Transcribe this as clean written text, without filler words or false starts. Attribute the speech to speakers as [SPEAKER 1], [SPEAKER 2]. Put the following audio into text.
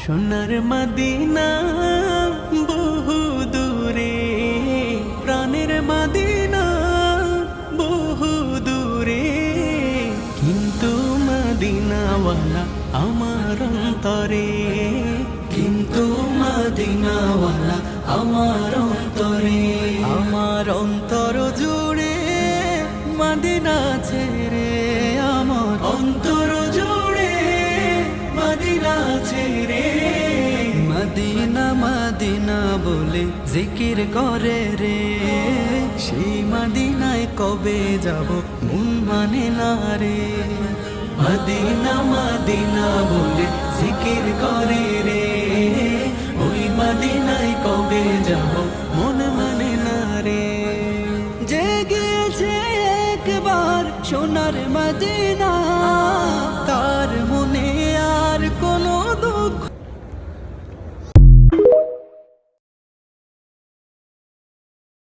[SPEAKER 1] সোনার মদিনা বহু দূরে, প্রাণের মদিনা বহু দূরে, কিন্তু মদিনাওয়ালা আমার অন্তরে, কিন্তু মদিনাওয়ালা আমার অন্তরে। আমার অন্তর জুড়ে মদিনা ছেড়ে, আমার অন্তর জুড়ে মদিনা ছেড়ে। মদিনা মদিনা বলে জিকির করে রে, সেই মদিনায় কবে যাব মন মানে না রে। মদিনা মদিনা বলে জিকির করে